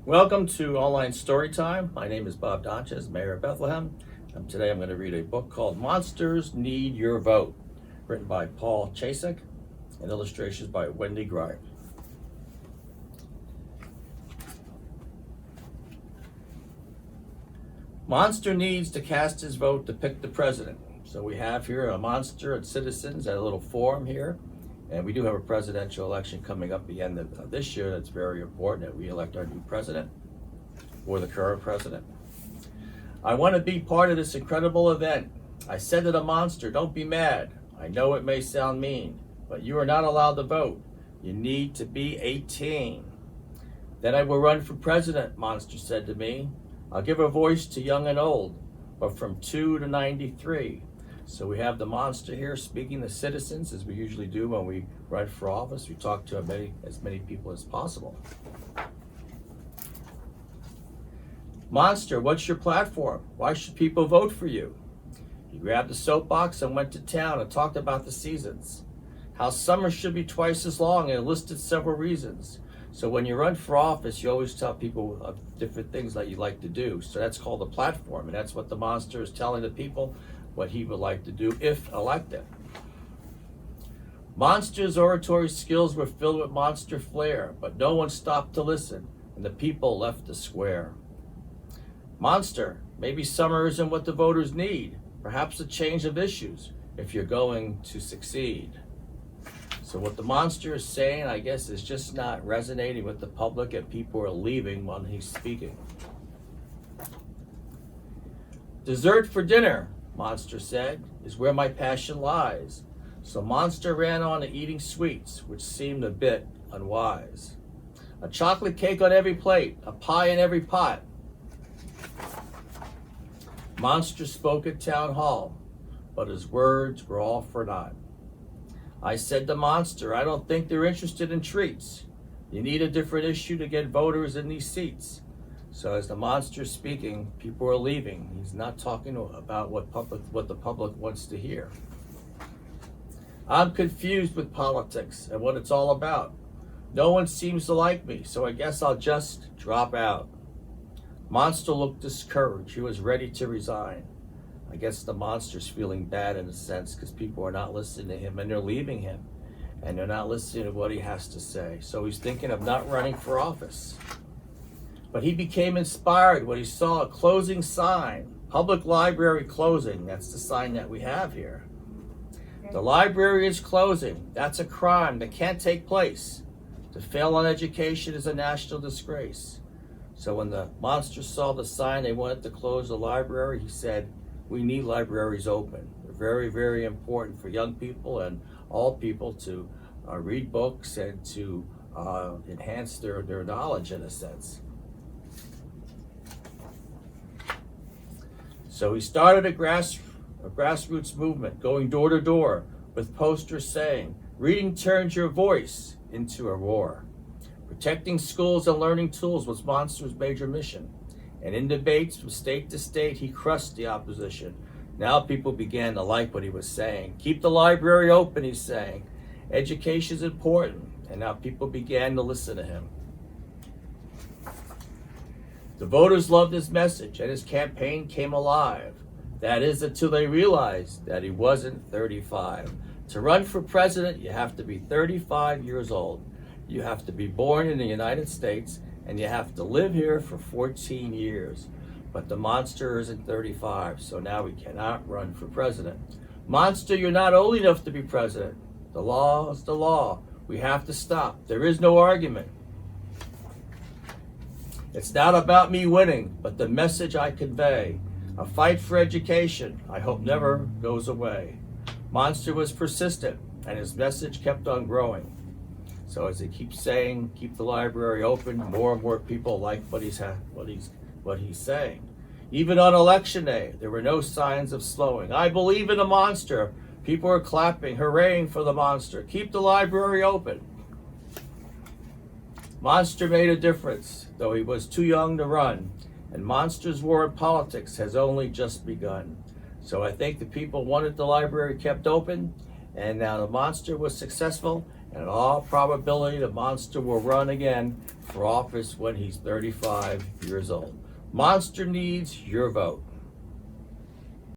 Welcome to Online Storytime. My name is Bob Donches, Mayor of Bethlehem. Today I'm going to read a book called Monsters Need Your Vote, written by Paul Chasek and illustrations by Wendy Gripe. Monster needs to cast his vote to pick the president. So we have here a monster and citizens at a little forum here. And we do have a presidential election coming up at the end of this year. That's very important that we elect our new president or the current president. I want to be part of this incredible event. I said to the monster, don't be mad. I know it may sound mean, but you are not allowed to vote. You need to be 18. Then I will run for president, monster said to me. I'll give a voice to young and old, but from 2 to 93. So we have the monster here speaking to citizens, as we usually do when we run for office. We talk to as many people as possible. Monster, what's your platform? Why should people vote for you? He grabbed a soapbox and went to town and talked about the seasons. How summer should be twice as long, and listed several reasons. So when you run for office, you always tell people of different things that you like to do. So that's called a platform, and that's what the monster is telling the people what he would like to do if elected. Monster's oratory skills were filled with monster flair, but no one stopped to listen, and the people left the square. Monster, maybe summer isn't what the voters need. Perhaps a change of issues if you're going to succeed. So what the monster is saying, I guess, is just not resonating with the public, and people are leaving when he's speaking. Dessert for dinner, monster said, is where my passion lies. So monster ran on to eating sweets, which seemed a bit unwise. A chocolate cake on every plate, a pie in every pot. Monster spoke at town hall, but his words were all for naught. I said to monster, I don't think they're interested in treats. You need a different issue to get voters in these seats. So as the monster is speaking, people are leaving. He's not talking about what the public wants to hear. I'm confused with politics and what it's all about. No one seems to like me, so I guess I'll just drop out. Monster looked discouraged. He was ready to resign. I guess the monster's feeling bad in a sense because people are not listening to him and they're leaving him. And they're not listening to what he has to say. So he's thinking of not running for office. But he became inspired when he saw a closing sign. Public library closing. That's the sign that we have here. The library is closing. That's a crime that can't take place. To fail on education is a national disgrace. So when the monster saw the sign they wanted to close the library, he said, we need libraries open. They're very, very important for young people and all people to read books and to enhance their knowledge in a sense. So he started a grassroots movement, going door to door with posters saying, reading turns your voice into a roar. Protecting schools and learning tools was Monster's major mission. And in debates from state to state, he crushed the opposition. Now people began to like what he was saying. Keep the library open, he's saying. Education is important. And now people began to listen to him. The voters loved his message, and his campaign came alive. That is, until they realized that he wasn't 35. To run for president, you have to be 35 years old. You have to be born in the United States, and you have to live here for 14 years. But the monster isn't 35, so now we cannot run for president. Monster, you're not old enough to be president. The law is the law. We have to stop. There is no argument. It's not about me winning, but the message I convey. A fight for education, I hope never goes away. Monster was persistent, and his message kept on growing. So as he keeps saying, keep the library open, more and more people like what he's saying. Even on election day, there were no signs of slowing. I believe in the monster. People are clapping, hurraying for the monster. Keep the library open. Monster made a difference, though he was too young to run. And Monster's war in politics has only just begun. So I think the people wanted the library kept open, and now the monster was successful, and in all probability the monster will run again for for office when he's 35 years old. Monster needs your vote.